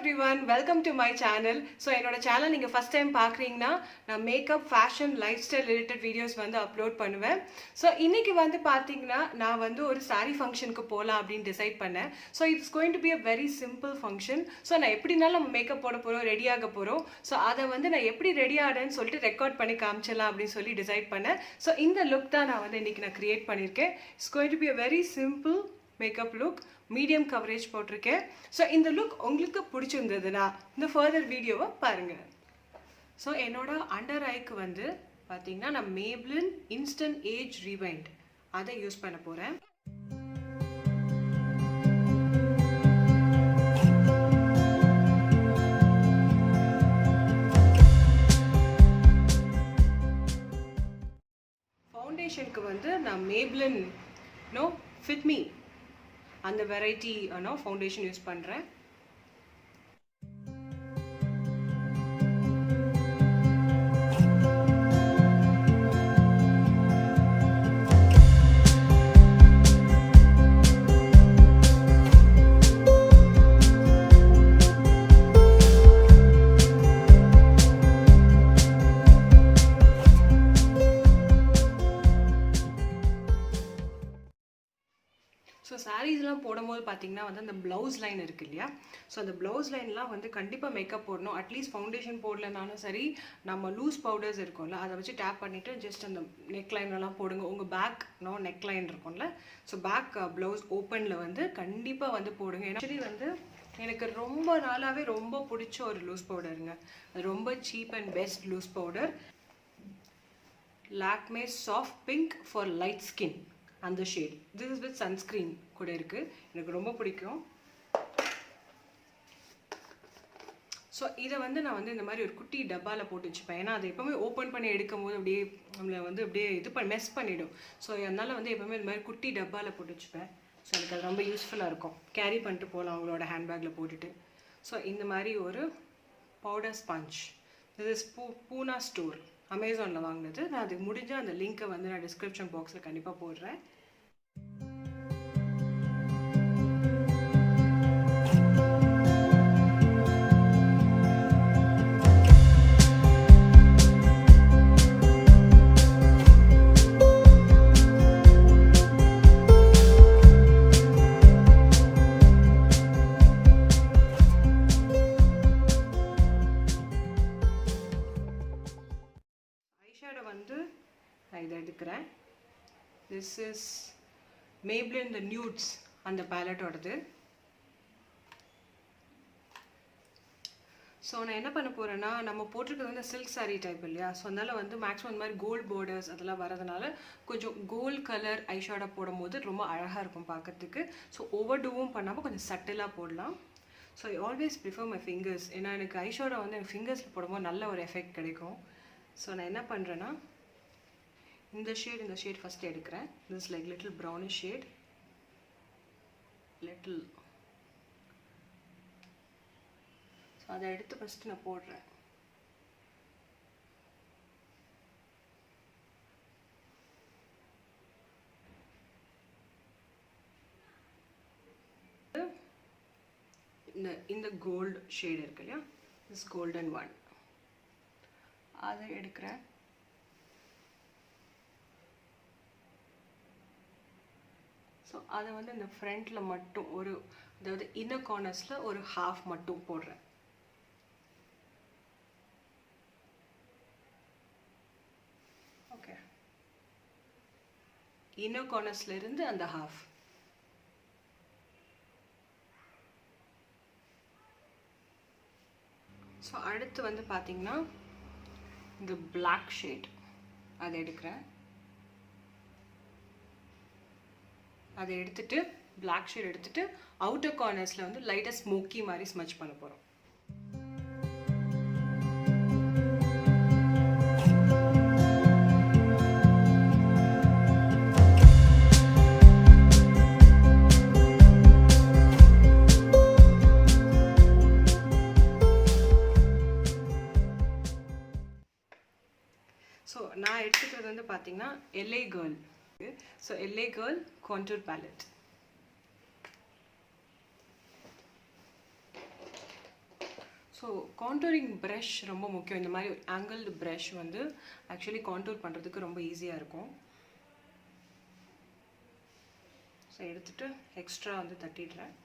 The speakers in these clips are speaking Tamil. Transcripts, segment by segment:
everyone, welcome to my channel. So என்னோட சேனல் நீங்க first time பார்க்கறீங்கன்னா நான் makeup fashion life style related videos வந்து அப்லோட் பண்ணுவேன். ஸோ இன்னைக்கு வந்து பார்த்தீங்கன்னா நான் வந்து ஒரு சாரி ஃபங்க்ஷனுக்கு போகலாம் அப்படின்னு டிசைட் பண்ணேன். So it's going to be a very simple function. So நான் எப்படினாலும் நம்ம மேக்கப் போட போகிறோம், ரெடியாக போகிறோம். ஸோ அதை வந்து நான் எப்படி ரெடி ஆகிறேன்னு சொல்லிட்டு ரெக்கார்ட் பண்ணி காமிச்சிடலாம் அப்படின்னு சொல்லி டிசைட் பண்ணேன். ஸோ இந்த லுக் தான் நான் வந்து இன்னைக்கு நான் கிரியேட் பண்ணியிருக்கேன். It's going to be a very simple makeup look, medium coverage போட்டிருக்கேன். ஸோ இந்த லுக் உங்களுக்கு பிடிச்சிருந்ததுன்னா இந்த ஃபர்தர் வீடியோவை பாருங்கள். ஸோ என்னோட அண்டர் ஐக்கு வந்து பார்த்தீங்கன்னா நான் மேப்லின் இன்ஸ்டன்ட் ஏஜ் ரிவைண்ட் அதை யூஸ் பண்ண போகிறேன். ஃபவுண்டேஷனுக்கு வந்து நான் மேப்லின் ஃபிட் மீ அந்த வெரைட்டி ஃபவுண்டேஷன் யூஸ் பண்ணுறேன். ஸோ சாரீஸ்லாம் போடும்போது பார்த்தீங்கன்னா வந்து அந்த ப்ளவுஸ் லைன் இருக்குது இல்லையா, ஸோ அந்த ப்ளவுஸ் லைன்லாம் வந்து கண்டிப்பாக மேக்கப் போடணும். அட்லீஸ்ட் ஃபவுண்டேஷன் போடலனாலும் சரி, நம்ம லூஸ் பவுடர்ஸ் இருக்கும்ல அதை வச்சு டேப் பண்ணிவிட்டு ஜஸ்ட் அந்த நெக் லைன்லாம் போடுங்க. உங்கள் பேக் நெக் லைன் இருக்கும்ல, ஸோ பேக் ப்ளவுஸ் ஓப்பனில் வந்து கண்டிப்பாக வந்து போடுங்க. ஆக்சுவலி வந்து எனக்கு ரொம்ப நாளாகவே ரொம்ப பிடிச்ச ஒரு லூஸ் பவுடருங்க. அது ரொம்ப cheap and best loose powder, LAKME soft pink for light skin. அந்த shade this is with sunscreen கூட இருக்குது, எனக்கு ரொம்ப பிடிக்கும். ஸோ இதை வந்து நான் வந்து இந்த மாதிரி ஒரு குட்டி டப்பாவில் போட்டு வச்சுப்பேன். ஏன்னா அதை எப்போவுமே ஓப்பன் பண்ணி எடுக்கும் போது அப்படியே நம்மளை வந்து அப்படியே மெஸ் பண்ணிவிடும். ஸோ அதனால் வந்து எப்போவுமே இந்த மாதிரி குட்டி டப்பாவில் போட்டு வச்சுப்பேன். ஸோ எனக்கு அது ரொம்ப யூஸ்ஃபுல்லாக இருக்கும், கேரி பண்ணிட்டு போகலாம் அவங்களோட ஹேண்ட்பேக்கில் போட்டுட்டு. ஸோ இந்த மாதிரி ஒரு powder sponge, this is Poona store, அமேசானில் வாங்கினது. நான் அது முடிஞ்ச அந்த லிங்க்கை வந்து நான் டிஸ்கிரிப்ஷன் பாக்ஸில் கண்டிப்பாக போடுறேன். ஐஷேடோ வந்து நான் இதை எடுக்கிறேன். திஸ் இஸ் MAYBELLINE-NUDES அந்த பேலட்டோடது. ஸோ நான் என்ன பண்ண போகிறேன்னா, நம்ம போட்டிருக்கிறது வந்து சில்க் சாரீ டைப் இல்லையா, ஸோ அதனால் வந்து மேக்ஸிமம் இந்த மாதிரி கோல்டு பார்டர்ஸ் அதெல்லாம் வரதுனால கொஞ்சம் கோல்டு கலர் ஐஷேடோ போடும்போது ரொம்ப அழகாக இருக்கும் பார்க்கறதுக்கு. ஸோ ஓவர் டூவும் பண்ணாமல் கொஞ்சம் சட்டிலாக போடலாம். So I always prefer my fingers. ஏன்னா எனக்கு ஐஷேடோ வந்து எனக்கு ஃபிங்கர்ஸில் போடும்போது நல்ல ஒரு எஃபெக்ட் கிடைக்கும். ஸோ நான் என்ன பண்ணுறேன்னா இந்த ஷேட் ஃபஸ்ட்டு எடுக்கிறேன். This like little brownish shade, little. So அதை எடுத்து ஃபஸ்ட்டு நான் போடுறேன். இந்த கோல்டு ஷேட் இருக்கு இல்லையா, திஸ் கோல்டன் ஒன், அதை எடுக்கிறேன். ஸோ அதை வந்து இந்த ஃப்ரண்ட்டில் மட்டும் ஒரு, அதாவது இன்னர் கார்னர்ஸில் ஒரு ஹாஃப் மட்டும் போடுறேன். ஓகே, இன்னர் கார்னர்ஸில் இருந்து அந்த ஹாஃப். ஸோ அடுத்து வந்து பார்த்தீங்கன்னா இந்த பிளாக் ஷேட் அதை எடுக்கிறேன். அதை எடுத்துட்டு பிளாக் ஷேட் எடுத்துட்டு அவுட்டர் கார்னர்ஸில் வந்து லைட்டாக ஸ்மோக்கி மாதிரி ஸ்மச் பண்ண போகிறோம். ஸோ நான் எடுத்துக்கிறது வந்து பார்த்தீங்கன்னா LA Girl. So LA Girl contour palette. So contouring brush ரொம்ப முக்கியம். இந்த மாதிரி ஆங்கிள்டு ப்ரஷ் வந்து ஆக்சுவலி கான்டூர் பண்ணுறதுக்கு ரொம்ப ஈஸியாக இருக்கும். ஸோ எடுத்துகிட்டு எக்ஸ்ட்ரா வந்து தட்டிடுறேன்.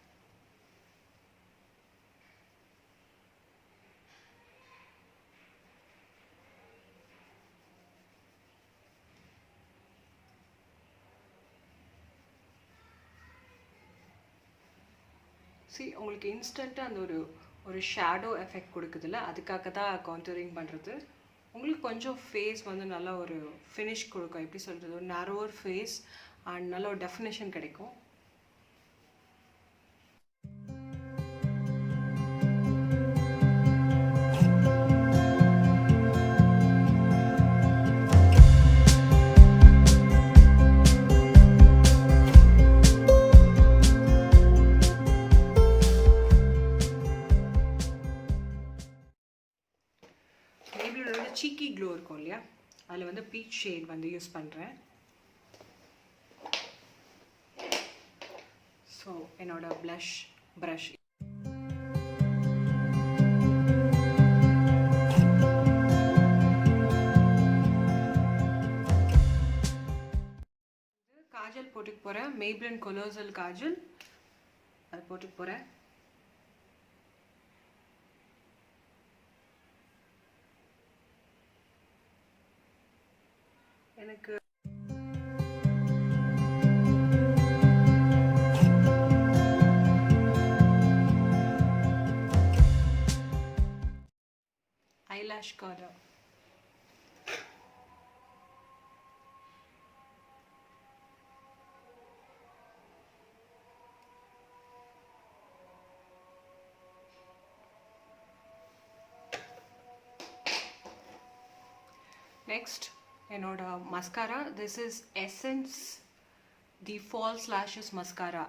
உங்களுக்கு இன்ஸ்டண்ட்டாக அந்த ஒரு ஷேடோ எஃபெக்ட் கொடுக்குதுல்ல, அதுக்காக தான் கான்டூரிங் பண்ணுறது. உங்களுக்கு கொஞ்சம் ஃபேஸ் வந்து நல்லா ஒரு ஃபினிஷ் கொடுக்கும். எப்படி சொல்கிறது, ஒரு நேரோவர் ஃபேஸ் அண்ட் நல்ல ஒரு டெஃபினேஷன் கிடைக்கும். சீக்கி க்ளோ இருக்கும் இல்லையா, அதில் வந்து பீச் ஷேட் வந்து யூஸ் பண்ணுறேன். ஸோ என்னோட ப்ளஷ் ப்ரஷ் காஜல் போட்டுக்க போகிறேன். மேய்பெலின் கொலோசல் காஜல் அது போட்டுக்க போகிறேன். எனக்கு ஐலாஷ் கலர் next என்னோட mascara. This is Essence the false lashes mascara.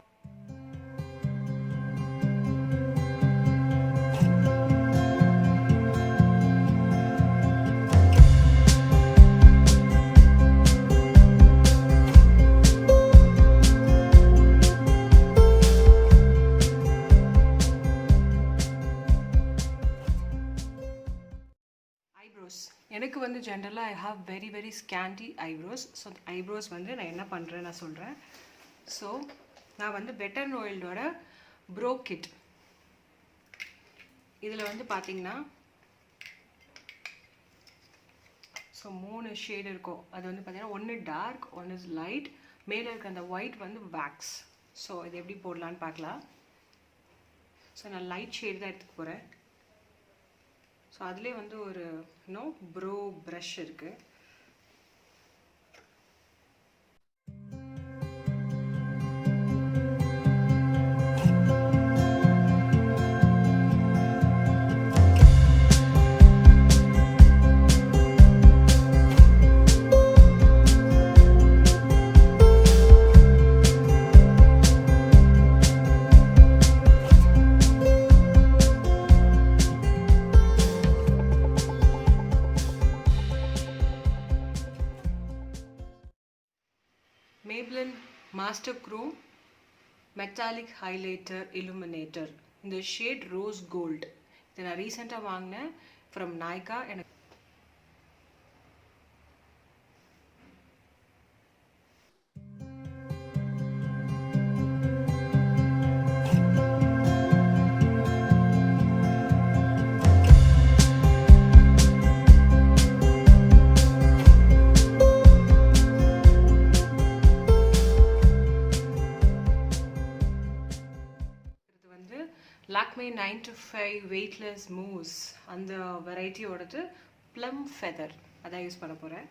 எனக்கு வந்து ஜென்ரலாக I have very scanty eyebrows. So eyebrows வந்து நான் என்ன பண்ணுறேன் நான் சொல்கிறேன். ஸோ நான் வந்து வெட் அண்ட் வைல்டோட ப்ரோ கிட், இதில் வந்து பார்த்தீங்கன்னா ஸோ 3 ஷேடு இருக்கும். அது வந்து பார்த்தீங்கன்னா ஒன்று டார்க், ஒன்று இஸ் லைட், மேலே இருக்க அந்த ஒயிட் வந்து வேக்ஸ். ஸோ இது எப்படி போடலான்னு பார்க்கலாம். ஸோ நான் லைட் ஷேடு தான் எடுத்துக்க போகிறேன். ஸோ அதுலேயே வந்து ஒரு ப்ரோ ப்ரஷ் இருக்குது. Maybelline Master Chrome Metallic Highlighter Illuminator. இந்த ஷேட் ரோஸ் கோல்ட். இதை நான் ரீசெண்டாக வாங்கினேன் ஃப்ரம் நாய்கா. எனக்கு LAKME 9 to 5 weightless mousse அந்த வெரைட்டியோடது plum feather அதான் யூஸ் பண்ண போகிறேன்.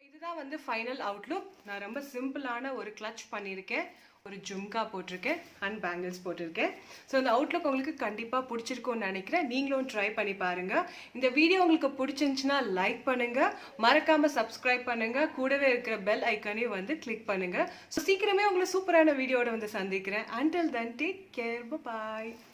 இதுதான் வந்து ஃபைனல் அவுட்லுக். நான் ரொம்ப சிம்பிளான ஒரு கிளட்ச் பண்ணியிருக்கேன், ஒரு ஜும்கா போட்டிருக்கேன் அண்ட் பேங்கிள்ஸ் போட்டிருக்கேன். ஸோ இந்த அவுட்லுக் உங்களுக்கு கண்டிப்பாக பிடிச்சிருக்கும்னு நினைக்கிறேன். நீங்களும் ட்ரை பண்ணி பாருங்கள். இந்த வீடியோ உங்களுக்கு பிடிச்சிருந்துச்சுன்னா லைக் பண்ணுங்கள், மறக்காமல் சப்ஸ்கிரைப் பண்ணுங்கள், கூடவே இருக்கிற பெல் ஐக்கானையும் வந்து கிளிக் பண்ணுங்கள். ஸோ சீக்கிரமே உங்களை சூப்பரான வீடியோட வந்து சந்திக்கிறேன். Until then, take care. Bye-bye.